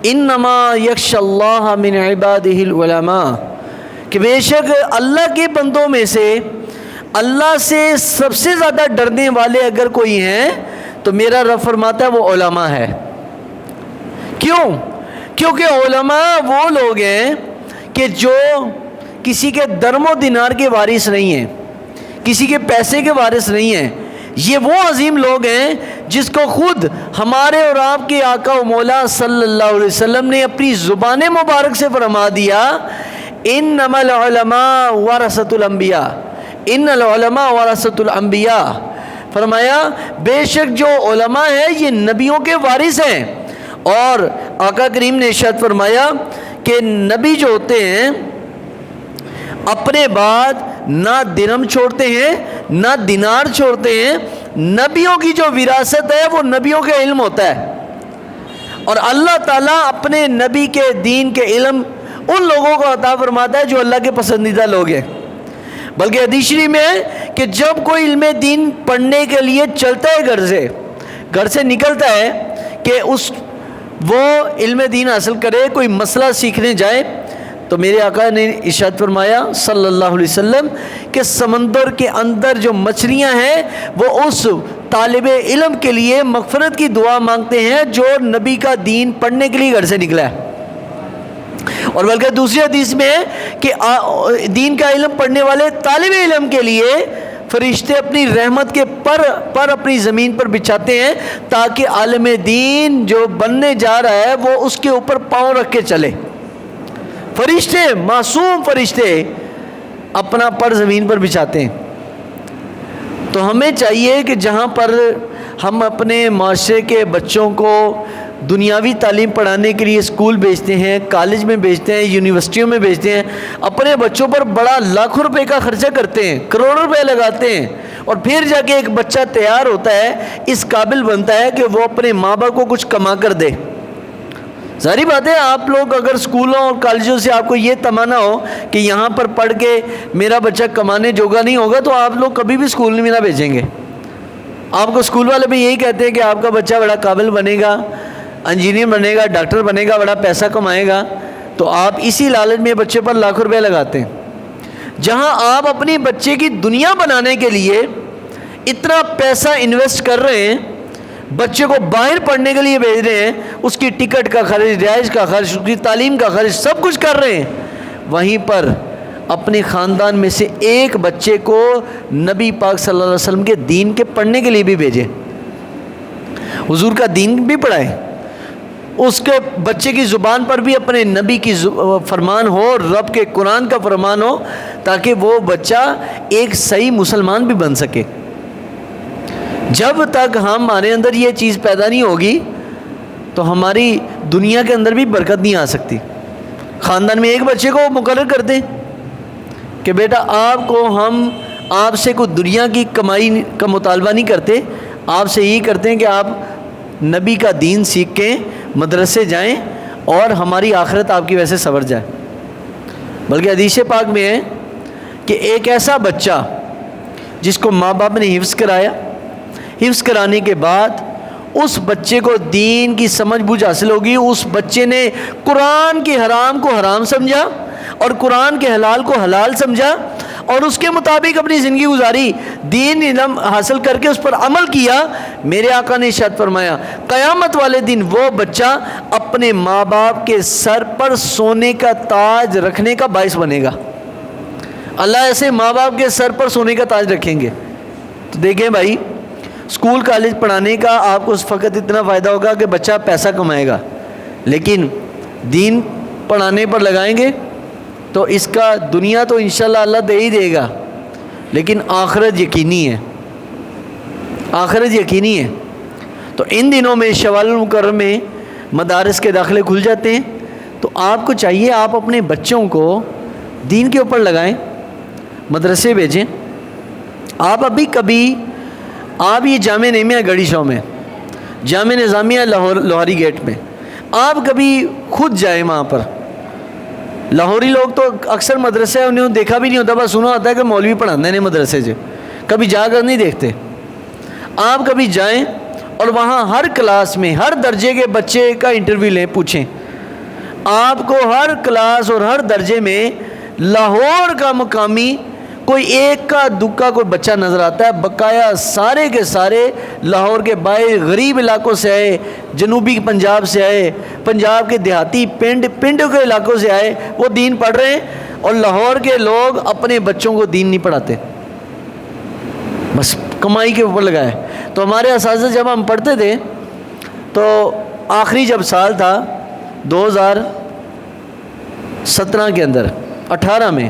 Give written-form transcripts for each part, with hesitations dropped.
انما یخشی اللہ من عبادہ العلماء، کہ بے شک اللہ کے بندوں میں سے اللہ سے سب سے زیادہ ڈرنے والے اگر کوئی ہیں تو میرا رب فرماتا ہے وہ علماء ہے۔ کیوں؟ کیونکہ علماء وہ لوگ ہیں کہ جو کسی کے درم و دینار کے وارث نہیں ہیں، کسی کے پیسے کے وارث نہیں ہیں۔ یہ وہ عظیم لوگ ہیں جس کو خود ہمارے اور آپ کے آقا و مولا صلی اللہ علیہ وسلم نے اپنی زبان مبارک سے فرما دیا، انما العلماء ورثۃ الانبیاء، ان العلماء ورثۃ الانبیاء، فرمایا بے شک جو علماء ہیں یہ نبیوں کے وارث ہیں۔ اور آقا کریم نے ارشاد فرمایا کہ نبی جو ہوتے ہیں اپنے بعد نہ درہم چھوڑتے ہیں نہ دینار چھوڑتے ہیں۔ نبیوں کی جو وراثت ہے وہ نبیوں کے علم ہوتا ہے، اور اللہ تعالیٰ اپنے نبی کے دین کے علم ان لوگوں کو عطا فرماتا ہے جو اللہ کے پسندیدہ لوگ ہیں۔ بلکہ حدیث شریف میں ہے کہ جب کوئی علم دین پڑھنے کے لیے چلتا ہے گھر سے نکلتا ہے کہ وہ علم دین حاصل کرے، کوئی مسئلہ سیکھنے جائے، تو میرے آقا نے ارشاد فرمایا صلی اللہ علیہ وسلم کہ سمندر کے اندر جو مچھلیاں ہیں وہ اس طالب علم کے لیے مغفرت کی دعا مانگتے ہیں جو نبی کا دین پڑھنے کے لیے گھر سے نکلا ہے۔ اور بلکہ دوسری حدیث میں ہے کہ دین کا علم پڑھنے والے طالب علم کے لیے فرشتے اپنی رحمت کے پر اپنی زمین پر بچھاتے ہیں تاکہ عالم دین جو بننے جا رہا ہے وہ اس کے اوپر پاؤں رکھ کے چلے۔ فرشتے، معصوم فرشتے اپنا پر زمین پر بچھاتے ہیں۔ تو ہمیں چاہیے کہ جہاں پر ہم اپنے معاشرے کے بچوں کو دنیاوی تعلیم پڑھانے کے لیے اسکول بھیجتے ہیں، کالج میں بھیجتے ہیں، یونیورسٹیوں میں بھیجتے ہیں، اپنے بچوں پر بڑا لاکھوں روپے کا خرچہ کرتے ہیں، کروڑوں روپے لگاتے ہیں، اور پھر جا کے ایک بچہ تیار ہوتا ہے، اس قابل بنتا ہے کہ وہ اپنے ماں باپ کو کچھ کما کر دے۔ ظاہری بات ہے آپ لوگ اگر اسکولوں اور کالجوں سے آپ کو یہ تمنا ہو کہ یہاں پر پڑھ کے میرا بچہ کمانے جوگا نہیں ہوگا تو آپ لوگ کبھی بھی اسکول میں نہ بھیجیں گے۔ آپ کو اسکول والے بھی یہی کہتے ہیں کہ آپ کا بچہ بڑا قابل بنے گا، انجینئر بنے گا، ڈاکٹر بنے گا، بڑا پیسہ کمائے گا، تو آپ اسی لالچ میں بچے پر لاکھوں روپے لگاتے ہیں۔ جہاں آپ اپنی بچے کی دنیا بنانے کے لیے اتنا پیسہ انویسٹ کر رہے ہیں، بچے کو باہر پڑھنے کے لیے بھیج رہے ہیں، اس کی ٹکٹ کا خرچ، رہائش کا خرچ، اس کی تعلیم کا خرچ، سب کچھ کر رہے ہیں، وہیں پر اپنے خاندان میں سے ایک بچے کو نبی پاک صلی اللہ علیہ وسلم کے دین کے پڑھنے کے لیے بھی بھیجیں، حضور کا دین بھی پڑھائیں، اس کے بچے کی زبان پر بھی اپنے نبی کی فرمان ہو، رب کے قرآن کا فرمان ہو، تاکہ وہ بچہ ایک صحیح مسلمان بھی بن سکے۔ جب تک ہمارے اندر یہ چیز پیدا نہیں ہوگی تو ہماری دنیا کے اندر بھی برکت نہیں آ سکتی۔ خاندان میں ایک بچے کو مقرر کر دیں کہ بیٹا ہم آپ سے کوئی دنیا کی کمائی کا مطالبہ نہیں کرتے، آپ سے یہی کرتے ہیں کہ آپ نبی کا دین سیکھ کے مدرسے جائیں اور ہماری آخرت آپ کی وجہ سے سنور جائے۔ بلکہ حدیث پاک میں ہے کہ ایک ایسا بچہ جس کو ماں باپ نے حفظ کرایا، حفظ کرانے کے بعد اس بچے کو دین کی سمجھ بوجھ حاصل ہوگی، اس بچے نے قرآن کے حرام کو حرام سمجھا اور قرآن کے حلال کو حلال سمجھا اور اس کے مطابق اپنی زندگی گزاری، دین علم حاصل کر کے اس پر عمل کیا۔ میرے آقا نے ارشاد فرمایا قیامت والے دن وہ بچہ اپنے ماں باپ کے سر پر سونے کا تاج رکھنے کا باعث بنے گا۔ اللہ ایسے ماں باپ کے سر پر سونے کا تاج رکھیں گے۔ تو دیکھیں بھائی، اسکول کالج پڑھانے کا آپ کو اس وقت اتنا فائدہ ہوگا کہ بچہ پیسہ کمائے گا، لیکن دین پڑھانے پر لگائیں گے تو اس کا دنیا تو انشاءاللہ اللہ دے ہی دے گا، لیکن آخرت یقینی ہے، آخرت یقینی ہے۔ تو ان دنوں میں شوال المکرم میں مدارس کے داخلے کھل جاتے ہیں، تو آپ کو چاہیے آپ اپنے بچوں کو دین کے اوپر لگائیں، مدرسے بھیجیں۔ آپ ابھی کبھی آپ یہ جامع نعیمیہ گڑھی شاہ میں، جامع نظامیہ لوہاری گیٹ میں، آپ کبھی خود جائیں وہاں پر۔ لاہوری لوگ تو اکثر مدرسے انہوں نے دیکھا بھی نہیں ہوتا، بس سنا ہوتا ہے کہ مولوی پڑھاتے ہیں مدرسے سے، کبھی جا کر نہیں دیکھتے۔ آپ کبھی جائیں اور وہاں ہر کلاس میں ہر درجے کے بچے کا انٹرویو لیں، پوچھیں، آپ کو ہر کلاس اور ہر درجے میں لاہور کا مقامی کوئی ایک کا دکا کوئی بچہ نظر آتا ہے؟ بقایا سارے کے سارے لاہور کے باہر غریب علاقوں سے آئے، جنوبی پنجاب سے آئے، پنجاب کے دیہاتی پنڈوں کے علاقوں سے آئے، وہ دین پڑھ رہے ہیں، اور لاہور کے لوگ اپنے بچوں کو دین نہیں پڑھاتے، بس کمائی کے اوپر لگائے۔ تو ہمارے اساتذہ جب ہم پڑھتے تھے تو آخری جب سال تھا 2017 کے اندر 18 میں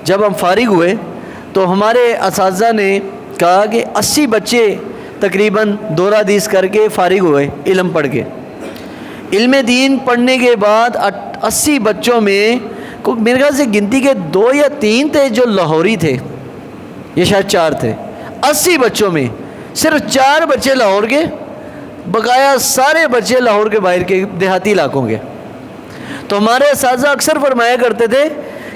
جب ہم فارغ ہوئے تو ہمارے اساتذہ نے کہا کہ 80 بچے تقریباً دورہ حدیث کر کے فارغ ہوئے علم پڑھ کے۔ علم دین پڑھنے کے بعد 80 بچوں میں میرے خیال سے گنتی کے 2 یا 3 تھے جو لاہوری تھے، یہ شاید 4 تھے۔ 80 بچوں میں صرف 4 بچے لاہور کے، بقایا سارے بچے لاہور کے باہر کے دیہاتی علاقوں کے۔ تو ہمارے اساتذہ اکثر فرمایا کرتے تھے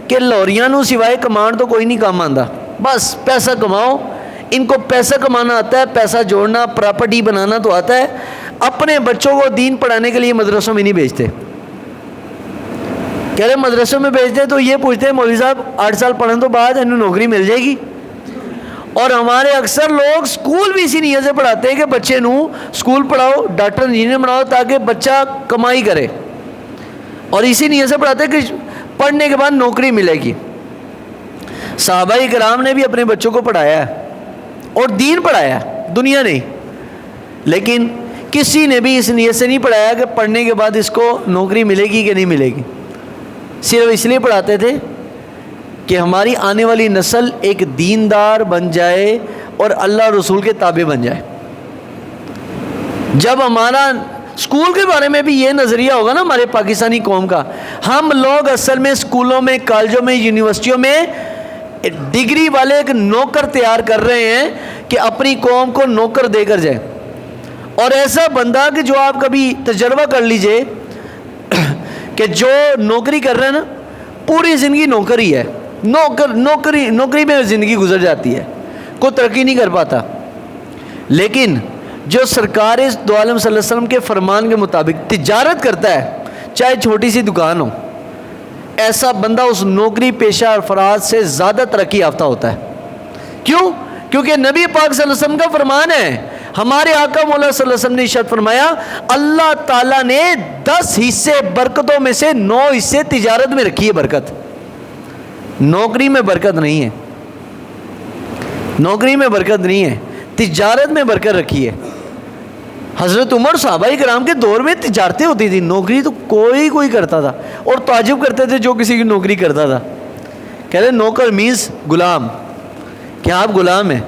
کہ لاہوریاں سوائے کمان تو کوئی نہیں کام آندا، بس پیسہ کماؤ، ان کو پیسہ کمانا آتا ہے، پیسہ جوڑنا، پراپرٹی بنانا تو آتا ہے، اپنے بچوں کو دین پڑھانے کے لیے مدرسوں میں نہیں بھیجتے۔ کہہ رہے مدرسوں میں بھیجتے تو یہ پوچھتے ہیں مولوی صاحب 8 سال پڑھنے تو بعد انہوں نوکری مل جائے گی؟ اور ہمارے اکثر لوگ سکول بھی اسی نیت سے پڑھاتے ہیں کہ بچے نو سکول پڑھاؤ، ڈاکٹر انجینئر بناؤ تاکہ بچہ کمائی کرے، اور اسی نیت سے پڑھاتے ہیں کہ پڑھنے کے بعد نوکری ملے گی۔ صحابہ کرام نے بھی اپنے بچوں کو پڑھایا ہے اور دین پڑھایا ہے، دنیا نہیں، لیکن کسی نے بھی اس نیت سے نہیں پڑھایا کہ پڑھنے کے بعد اس کو نوکری ملے گی کہ نہیں ملے گی، صرف اس لیے پڑھاتے تھے کہ ہماری آنے والی نسل ایک دیندار بن جائے اور اللہ رسول کے تابع بن جائے۔ جب ہمارا اسکول کے بارے میں بھی یہ نظریہ ہوگا نا ہمارے پاکستانی قوم کا، ہم لوگ اصل میں اسکولوں میں، کالجوں میں، یونیورسٹیوں میں ڈگری والے ایک نوکر تیار کر رہے ہیں کہ اپنی قوم کو نوکر دے کر جائے، اور ایسا بندہ کہ جو آپ کبھی تجربہ کر لیجئے کہ جو نوکری کر رہے ہیں نا پوری زندگی نوکری ہے، نوکری میں زندگی گزر جاتی ہے، کوئی ترقی نہیں کر پاتا۔ لیکن جو سرکار دو عالم صلی اللہ علیہ وسلم کے فرمان کے مطابق تجارت کرتا ہے، چاہے چھوٹی سی دکان ہو، ایسا بندہ اس نوکری پیشہ افراد سے زیادہ ترقی یافتہ ہوتا ہے۔ کیوں؟ کیونکہ نبی پاک صلی اللہ علیہ وسلم کا فرمان ہے، ہمارے آقا مولا صلی اللہ علیہ وسلم نے ارشاد فرمایا اللہ تعالیٰ نے 10 حصے برکتوں میں سے 9 حصے تجارت میں رکھی ہے برکت، نوکری میں برکت نہیں ہے، نوکری میں برکت نہیں ہے، تجارت میں برکت رکھی ہے۔ حضرت عمر صحابہ کرام کے دور میں تجارتیں ہوتی تھی، نوکری تو کوئی کرتا تھا، اور تعجب کرتے تھے جو کسی کی نوکری کرتا تھا، کہہ رہے نوکر مینس غلام، کیا آپ غلام ہیں؟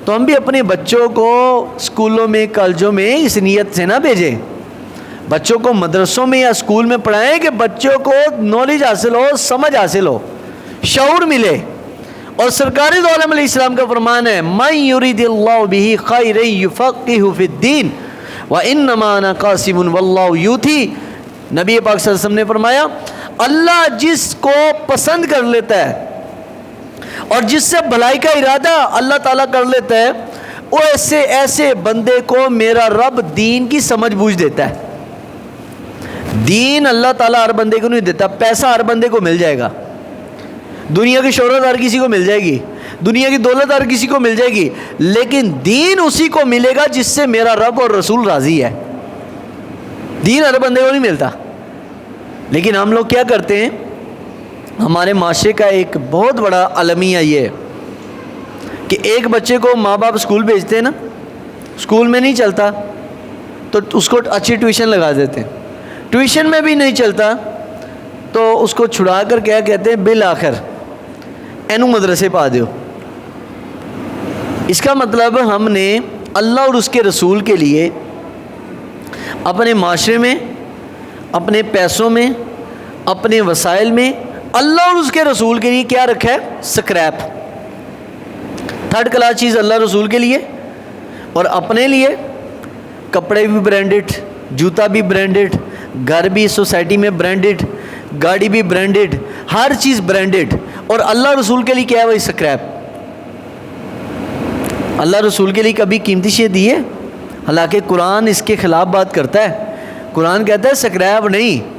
تو ہم بھی اپنے بچوں کو اسکولوں میں، کالجوں میں اس نیت سے نہ بھیجیں، بچوں کو مدرسوں میں یا اسکول میں پڑھائیں کہ بچوں کو نالج حاصل ہو، سمجھ حاصل ہو، شعور ملے۔ اور سرکار دو عالم علیہ السلام کا فرمان ہے مَن یُرِدِ اللَّهُ بِهِ خَيْرًا يُفَقِّهُ فِي الدِّینِ وَإِنَّمَا أَنَا قَاسِمٌ وَاللَّهُ یُؤْتِی۔ نبی پاک صلی اللہ علیہ وسلم نے فرمایا اللہ جس کو پسند کر لیتا ہے اور جس سے بھلائی کا ارادہ اللہ تعالیٰ کر لیتا ہے، وہ ایسے بندے کو میرا رب دین کی سمجھ بوجھ دیتا ہے۔ دین اللہ تعالیٰ ہر بندے کو نہیں دیتا، پیسہ ہر بندے کو مل جائے گا، دنیا کی شہرت ہر کسی کو مل جائے گی، دنیا کی دولت ہر کسی کو مل جائے گی، لیکن دین اسی کو ملے گا جس سے میرا رب اور رسول راضی ہے۔ دین ہر بندے کو نہیں ملتا۔ لیکن ہم لوگ کیا کرتے ہیں، ہمارے معاشرے کا ایک بہت بڑا المیہ یہ ہے کہ ایک بچے کو ماں باپ اسکول بھیجتے ہیں نا، اسکول میں نہیں چلتا تو اس کو اچھی ٹیوشن لگا دیتے ہیں، ٹیوشن میں بھی نہیں چلتا تو اس کو چھڑا کر کیا کہتے ہیں بالآخر اینو مدرسے پا دیو۔ اس کا مطلب ہم نے اللہ اور اس کے رسول کے لیے اپنے معاشرے میں، اپنے پیسوں میں، اپنے وسائل میں اللہ اور اس کے رسول کے لیے کیا رکھا ہے؟ سکریپ، 3rd کلاس چیز اللہ رسول کے لیے، اور اپنے لیے کپڑے بھی برانڈڈ، جوتا بھی برانڈڈ، گھر بھی سوسائٹی میں برانڈڈ، گاڑی بھی برانڈڈ، ہر چیز برانڈڈ، اور اللہ رسول کے لیے کیا ہے؟ وہی سکریپ۔ اللہ رسول کے لیے کبھی قیمتی شے دی ہے؟ حالانکہ قرآن اس کے خلاف بات کرتا ہے. قرآن کہتا ہے سکرائب نہیں.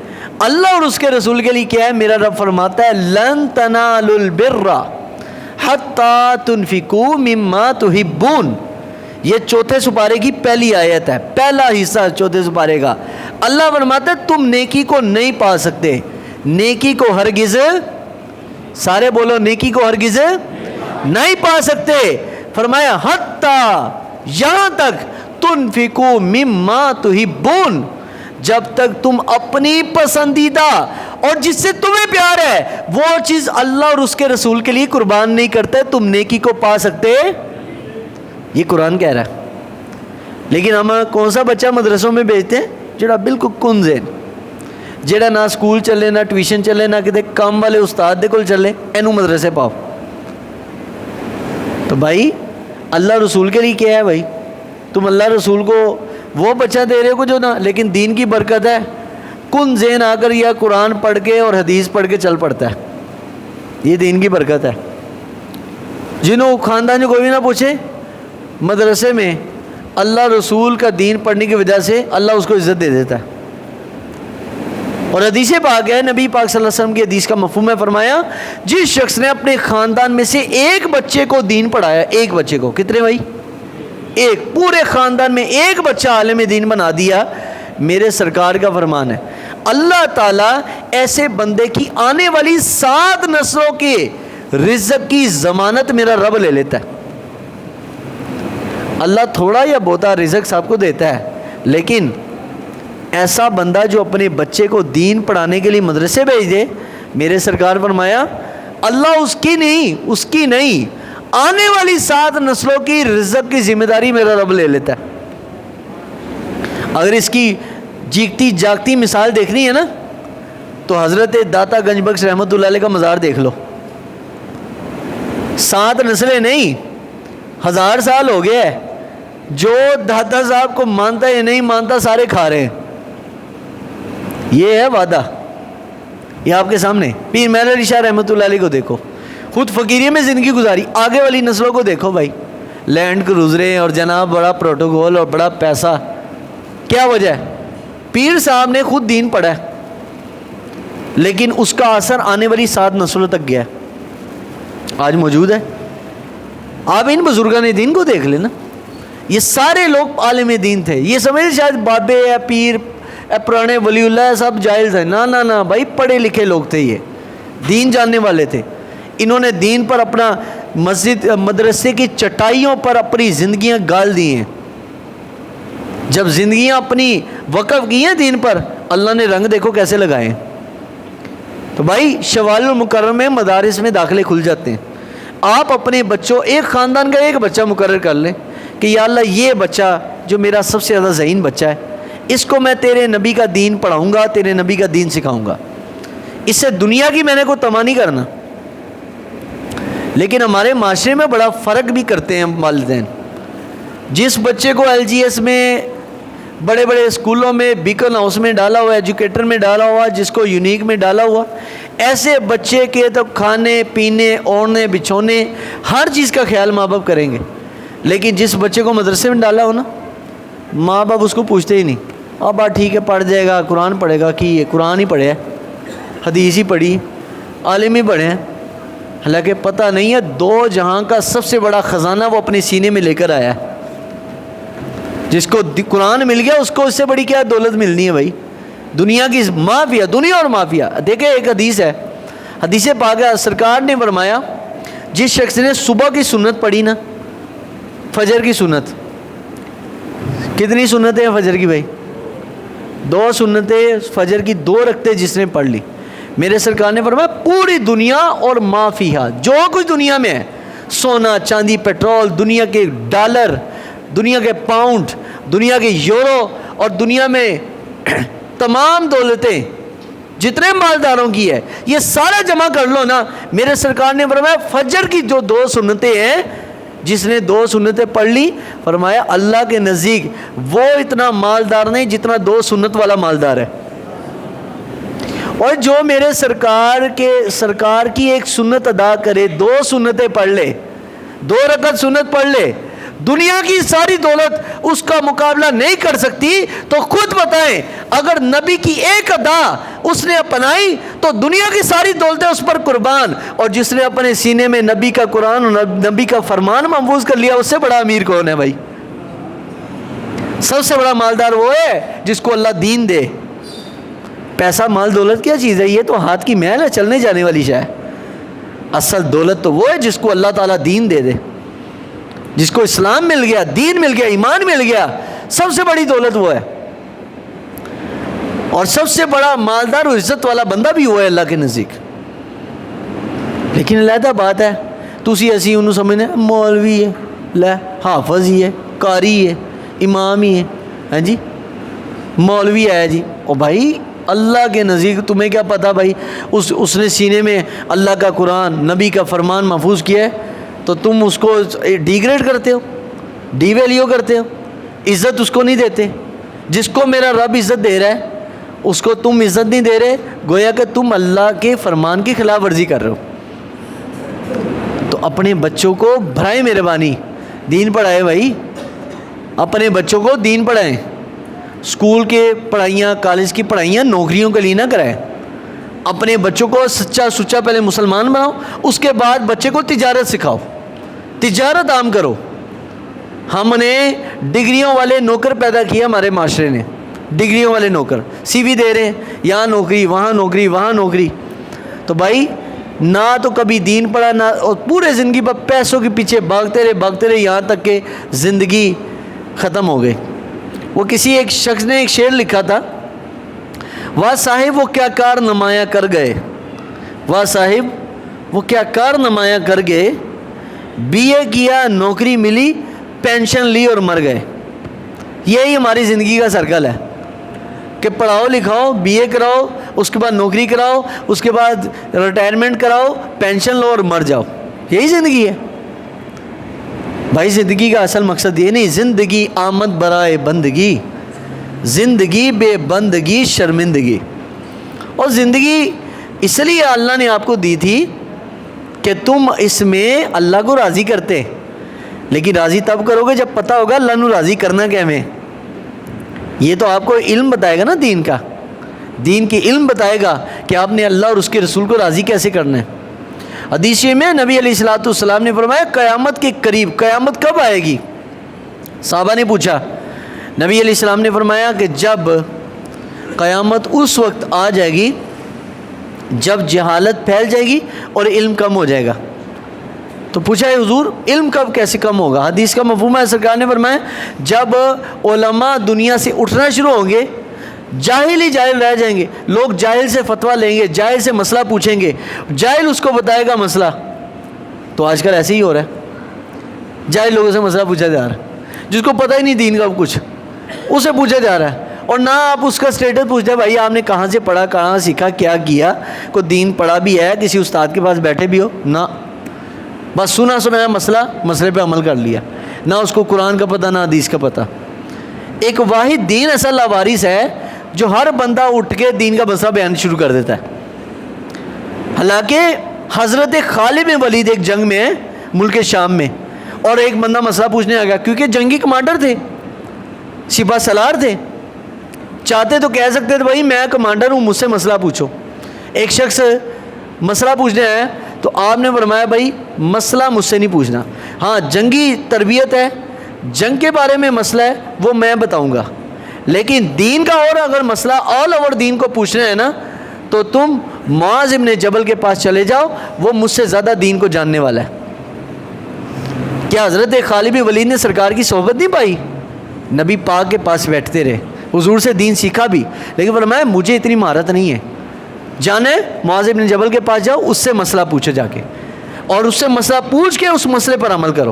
اللہ اور اس کے رسول کے لیے کیا ہے؟ میرا رب فرماتا ہے لن تنالوا البر حتی تنفقوا مما تحبون. یہ چوتھے سپارے کی پہلی آیت ہے، پہلا حصہ چوتھے سپارے کا. اللہ فرماتا ہے تم نیکی کو نہیں پا سکتے، نیکی کو ہرگز، سارے بولو نیکی کو ہرگز نہیں پا سکتے. فرمایا حتی، یہاں تک، تنفقوا مما تحبون، جب تک تم اپنی پسندیدہ اور جس سے تمہیں پیار ہے وہ چیز اللہ اور اس کے رسول کے لیے قربان نہیں کرتے، تم نیکی کو پا سکتے. یہ قرآن کہہ رہا ہے. لیکن ہم کون سا بچہ مدرسوں میں بھیجتے ہیں جڑا بالکل کنزین، جڑا نہ سکول چلے نہ ٹیوشن چلے نہ کتے کام والے استاد دے کول چلے، اینو مدرسے پاؤ. تو بھائی اللہ رسول کے لیے کیا ہے؟ بھائی تم اللہ رسول کو وہ بچہ دے رہے ہو جو نہ، لیکن دین کی برکت ہے کن ذہن آ کر یا قرآن پڑھ کے اور حدیث پڑھ کے چل پڑتا ہے. یہ دین کی برکت ہے. جنہوں خاندان جو کوئی بھی نہ پوچھے، مدرسے میں اللہ رسول کا دین پڑھنے کی وجہ سے اللہ اس کو عزت دے دیتا ہے. اور حدیث پاک ہے، نبی پاک صلی اللہ علیہ وسلم کی حدیث کا مفہوم ہے، فرمایا جس شخص نے اپنے خاندان میں سے ایک بچے کو دین پڑھایا، ایک بچے کو، کتنے بھائی؟ ایک، پورے خاندان میں ایک بچہ عالم دین بنا دیا، میرے سرکار کا فرمان ہے اللہ تعالیٰ ایسے بندے کی آنے والی 7 نسلوں کے رزق کی ضمانت میرا رب لے لیتا ہے. اللہ تھوڑا یا بہتا رزق سب کو دیتا ہے، لیکن ایسا بندہ جو اپنے بچے کو دین پڑھانے کے لیے مدرسے بھیج دے، میرے سرکار فرمایا اللہ اس کی نہیں آنے والی 7 نسلوں کی رزق کی ذمہ داری میرا رب لے لیتا ہے. اگر اس کی جیگتی جاگتی مثال دیکھنی ہے نا تو حضرت داتا گنج بخش رحمۃ اللہ علیہ کا مزار دیکھ لو. 7 نسلیں نہیں، 1000 سال ہو گیا ہے. جو داتا صاحب کو مانتا ہے یا نہیں مانتا سارے کھا رہے ہیں. یہ ہے وعدہ، یہ آپ کے سامنے. پیر محر علی شاہ رحمۃ اللہ علیہ کو دیکھو، خود فقیری میں زندگی گزاری. آگے والی نسلوں کو دیکھو بھائی، لینڈ کروزریں اور جناب بڑا پروٹوکول اور بڑا پیسہ. کیا وجہ ہے؟ پیر صاحب نے خود دین پڑھا ہے، لیکن اس کا اثر آنے والی 7 نسلوں تک گیا ہے، آج موجود ہے. آپ ان بزرگان دین کو دیکھ لینا، یہ سارے لوگ عالم دین تھے. یہ سمجھے شاید بابے یا پیر پرانے ولی اللہ سب جائز ہیں، نہ بھائی پڑھے لکھے لوگ تھے، یہ دین جاننے والے تھے. انہوں نے دین پر اپنا مسجد مدرسے کی چٹائیوں پر اپنی زندگیاں گال دی ہیں. جب زندگیاں اپنی وقف کی ہیں دین پر، اللہ نے رنگ دیکھو کیسے لگائے ہیں. تو بھائی شوال المکرم میں مدارس میں داخلے کھل جاتے ہیں. آپ اپنے بچوں، ایک خاندان کا ایک بچہ مقرر کر لیں کہ یا اللہ یہ بچہ جو میرا سب سے زیادہ ذہین بچہ ہے، اس کو میں تیرے نبی کا دین پڑھاؤں گا، تیرے نبی کا دین سکھاؤں گا. اس سے دنیا کی میں نے کوئی تما نہیں کرنا. لیکن ہمارے معاشرے میں بڑا فرق بھی کرتے ہیں والدین. جس بچے کو LGS میں، بڑے بڑے اسکولوں میں، بیکن ہاؤس میں ڈالا ہوا، ایجوکیٹر میں ڈالا ہوا، جس کو یونیک میں ڈالا ہوا، ایسے بچے کے تو کھانے پینے اوڑھنے بچھونے ہر چیز کا خیال ماں باپ کریں گے. لیکن جس بچے کو مدرسے میں ڈالا ہو نا، ماں باپ اس کو پوچھتے ہی نہیں. اب بات ٹھیک ہے پڑھ جائے گا، قرآن پڑھے گا، کہ یہ قرآن ہی پڑھے ہے، حدیث ہی پڑھی، عالم ہی پڑھے ہیں. حالانکہ پتہ نہیں ہے 2 جہاں کا سب سے بڑا خزانہ وہ اپنے سینے میں لے کر آیا ہے. جس کو قرآن مل گیا اس کو اس سے بڑی کیا دولت ملنی ہے بھائی. دنیا کی مافیا، دنیا اور مافیا. دیکھیں ایک حدیث ہے، حدیث پاک ہے، سرکار نے فرمایا جس شخص نے صبح کی سنت پڑھی نا، فجر کی سنت، کتنی سنتیں ہیں فجر کی بھائی؟ 2 سنتیں فجر کی، 2 رکعتیں جس نے پڑھ لی، میرے سرکار نے فرمایا پوری دنیا اور ما فیہا، جو کچھ دنیا میں ہے، سونا چاندی پیٹرول، دنیا کے ڈالر، دنیا کے پاؤنڈ، دنیا کے یورو اور دنیا میں تمام دولتیں جتنے مالداروں کی ہے، یہ سارا جمع کر لو نا. میرے سرکار نے فرمایا فجر کی جو 2 سنتیں ہیں، جس نے 2 سنتیں پڑھ لی، فرمایا اللہ کے نزدیک وہ اتنا مالدار نہیں جتنا 2 سنت والا مالدار ہے. اور جو میرے سرکار کی ایک سنت ادا کرے، 2 سنتیں پڑھ لے، 2 رکعت سنت پڑھ لے، دنیا کی ساری دولت اس کا مقابلہ نہیں کر سکتی، تو خود بتائیں اگر نبی کی ایک ادا اس نے اپنائی تو دنیا کی ساری دولتیں اس پر قربان، اور جس نے اپنے سینے میں نبی کا قرآن اور نبی کا فرمان محفوظ کر لیا، اس سے بڑا امیر کون ہے بھائی؟ سب سے بڑا مالدار وہ ہے جس کو اللہ دین دے۔ پیسہ مال دولت کیا چیز ہے؟ یہ تو ہاتھ کی میل ہے، چلنے جانے والی شے ہے۔ اصل دولت تو وہ ہے جس کو اللہ تعالیٰ دین دے دے، جس کو اسلام مل گیا، دین مل گیا، ایمان مل گیا، سب سے بڑی دولت وہ ہے۔ اور سب سے بڑا مالدار اور عزت والا بندہ بھی وہ ہے اللہ کے نزدیک۔ لیکن علیحدہ بات ہے، تسی ایسی انہوں سمجھنے مولوی ہے، لے حافظ ہی ہے، قاری ہے، امام ہی ہے، ہاں جی مولوی ہے جی۔ او بھائی اللہ کے نزدیک تمہیں کیا پتہ بھائی، اس نے سینے میں اللہ کا قرآن نبی کا فرمان محفوظ کیا ہے، تو تم اس کو ڈی گریڈ کرتے ہو، ڈی ویلیو کرتے ہو، عزت اس کو نہیں دیتے۔ جس کو میرا رب عزت دے رہا ہے اس کو تم عزت نہیں دے رہے، گویا کہ تم اللہ کے فرمان کی خلاف ورزی کر رہے ہو۔ تو اپنے بچوں کو برائے مہربانی دین پڑھائے بھائی، اپنے بچوں کو دین پڑھائیں۔ اسکول کے پڑھائیاں، کالج کی پڑھائیاں نوکریوں کے لیے نہ کرائیں۔ اپنے بچوں کو سچا سچا پہلے مسلمان بناؤ، اس کے بعد بچے کو تجارت سکھاؤ، تجارت عام کرو۔ ہم نے ڈگریوں والے نوکر پیدا کیا، ہمارے معاشرے نے ڈگریوں والے نوکر، سی وی دے رہے ہیں، یہاں نوکری، وہاں نوکری، وہاں نوکری۔ تو بھائی نہ تو کبھی دین پڑھا، نہ، اور پورے زندگی پر پیسوں کے پیچھے بھاگتے رہے یہاں تک کہ زندگی ختم ہو گئی۔ وہ کسی ایک شخص نے ایک شعر لکھا تھا، واہ صاحب وہ کیا کار نمایاں کر گئے، واہ صاحب وہ کیا کار نمایاں کر گئے، بی اے کیا نوکری ملی، پینشن لی اور مر گئے۔ یہی ہماری زندگی کا سرکل ہے کہ پڑھاؤ لکھاؤ، بی اے کراؤ، اس کے بعد نوکری کراؤ، اس کے بعد ریٹائرمنٹ کراؤ، پینشن لو اور مر جاؤ۔ یہی زندگی ہے بھائی۔ زندگی کا اصل مقصد یہ نہیں، زندگی آمد برائے بندگی، زندگی بے بندگی شرمندگی۔ اور زندگی اس لیے اللہ نے آپ کو دی تھی کہ تم اس میں اللہ کو راضی کرتے، لیکن راضی تب کرو گے جب پتہ ہوگا اللہ نو راضی کرنا کیا میں۔ یہ تو آپ کو علم بتائے گا نا، دین کا، دین کی علم بتائے گا کہ آپ نے اللہ اور اس کے رسول کو راضی کیسے کرنا ہے۔ حدیث میں نبی علیہ الصلوۃ والسلام نے فرمایا قیامت کے قریب، قیامت کب آئے گی؟ صحابہ نے پوچھا، نبی علیہ السلام نے فرمایا کہ جب قیامت اس وقت آ جائے گی جب جہالت پھیل جائے گی اور علم کم ہو جائے گا۔ تو پوچھا ہے حضور علم کب کیسے کم ہوگا؟ حدیث کا مفہوم ہے، سرکار نے فرمایا جب علماء دنیا سے اٹھنا شروع ہوں گے، جاہل ہی جاہل رہ جائیں گے، لوگ جاہل سے فتویٰ لیں گے، جاہل سے مسئلہ پوچھیں گے، جاہل اس کو بتائے گا مسئلہ۔ تو آج کل ایسے ہی ہو رہا ہے، جاہل لوگوں سے مسئلہ پوچھا جا رہا ہے، جس کو پتہ ہی نہیں دین کا کچھ، اسے پوچھا جا رہا ہے۔ اور نہ آپ اس کا اسٹیٹس پوچھتے ہیں بھائی آپ نے کہاں سے پڑھا، کہاں سیکھا، کیا کیا، کوئی دین پڑھا بھی ہے، کسی استاد کے پاس بیٹھے بھی ہو؟ نہ، بس سنا سنایا مسئلے پہ عمل کر لیا، نہ اس کو قرآن کا پتہ نہ حدیث کا پتہ۔ ایک واحد دین ایسا لاوارث ہے جو ہر بندہ اٹھ کے دین کا مسئلہ بیان شروع کر دیتا ہے۔ حالانکہ حضرت خالد بن ولید ایک جنگ میں ہے ملک شام میں، اور ایک بندہ مسئلہ پوچھنے آ گیا، کیونکہ جنگی کمانڈر تھے، سپہ سالار تھے، چاہتے تو کہہ سکتے تھے بھائی میں کمانڈر ہوں مجھ سے مسئلہ پوچھو۔ ایک شخص مسئلہ پوچھنے آیا تو آپ نے فرمایا بھائی مسئلہ مجھ سے نہیں پوچھنا، ہاں جنگی تربیت ہے، جنگ کے بارے میں مسئلہ ہے وہ میں بتاؤں گا، لیکن دین کا اور اگر مسئلہ آل اوور دین کو پوچھنا ہے نا تو تم معاذ ابن جبل کے پاس چلے جاؤ، وہ مجھ سے زیادہ دین کو جاننے والا ہے۔ کیا حضرت خالد بن ولید نے سرکار کی صحبت نہیں پائی؟ نبی پاک کے پاس بیٹھتے رہے، حضور سے دین سیکھا بھی، لیکن فرمایا مجھے اتنی مہارت نہیں ہے، جانے معاذ ابن جبل کے پاس جاؤ، اس سے مسئلہ پوچھو جا کے، اور اس سے مسئلہ پوچھ کے اس مسئلے پر عمل کرو۔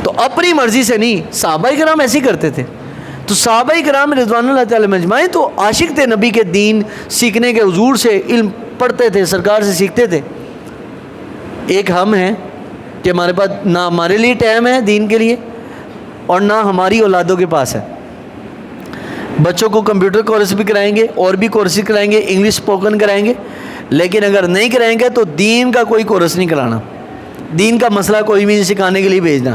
تو اپنی مرضی سے نہیں، صحابہ کرام ایسے ہی کرتے تھے۔ تو صحابہ کرام رضوان اللہ تعالی مجمعین تو عاشق تھے نبی کے دین سیکھنے کے، حضور سے علم پڑھتے تھے، سرکار سے سیکھتے تھے۔ ایک ہم ہیں کہ ہمارے پاس نہ ہمارے لیے ٹائم ہے دین کے لیے اور نہ ہماری اولادوں کے پاس ہے۔ بچوں کو کمپیوٹر کورس بھی کرائیں گے اور بھی کورسز کرائیں گے، انگلش اسپوکن کرائیں گے، لیکن اگر نہیں کرائیں گے تو دین کا کوئی کورس نہیں کرانا، دین کا مسئلہ کوئی بھی نہیں سکھانے کے لیے بھیجنا۔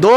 2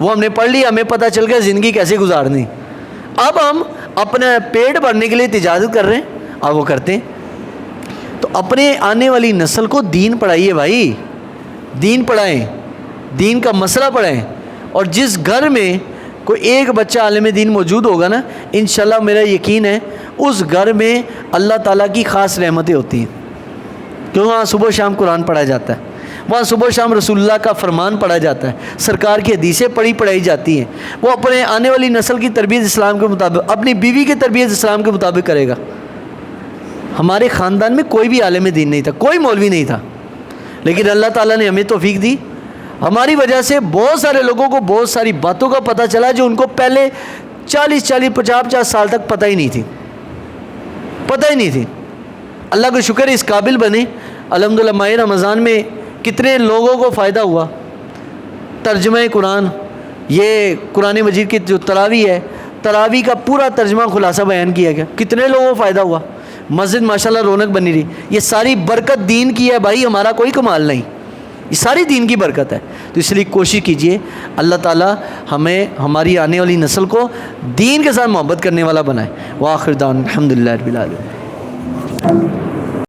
وہ ہم نے پڑھ لی, ہمیں پتہ چل گیا زندگی کیسے گزارنی. اب ہم اپنے پیٹ بھرنے کے لیے تجارت کر رہے ہیں, اب وہ کرتے ہیں. تو اپنے آنے والی نسل کو دین پڑھائیے بھائی, دین پڑھائیں, دین کا مسئلہ پڑھائیں. اور جس گھر میں کوئی ایک بچہ عالم دین موجود ہوگا نا, انشاءاللہ میرا یقین ہے اس گھر میں اللہ تعالیٰ کی خاص رحمتیں ہوتی ہیں, کیوں وہاں صبح و شام قرآن پڑھا جاتا ہے, وہاں صبح و شام رسول اللہ کا فرمان پڑھا جاتا ہے, سرکار کی حدیثیں پڑھائی جاتی ہیں. وہ اپنے آنے والی نسل کی تربیت اسلام کے مطابق, اپنی بیوی کی تربیت اسلام کے مطابق کرے گا. ہمارے خاندان میں کوئی بھی عالم دین نہیں تھا, کوئی مولوی نہیں تھا, لیکن اللہ تعالیٰ نے ہمیں توفیق دی. ہماری وجہ سے بہت سارے لوگوں کو بہت ساری باتوں کا پتہ چلا جو ان کو پہلے 40-50 سال تک پتہ ہی نہیں تھی, پتہ ہی نہیں تھی. اللہ کا شکر ہے اس قابل بنے. الحمدللہ ماہ رمضان میں کتنے لوگوں کو فائدہ ہوا. ترجمہ قرآن, یہ قرآن مجید کی جو تراویح ہے, تراویح کا پورا ترجمہ خلاصہ بیان کیا گیا, کتنے لوگوں کو فائدہ ہوا. مسجد ماشاءاللہ رونق بنی رہی. یہ ساری برکت دین کی ہے بھائی, ہمارا کوئی کمال نہیں, یہ ساری دین کی برکت ہے. تو اس لیے کوشش کیجئے اللہ تعالیٰ ہمیں ہماری آنے والی نسل کو دین کے ساتھ محبت کرنے والا بنائے. وآخر دعوانا الحمدللہ رب العالمین.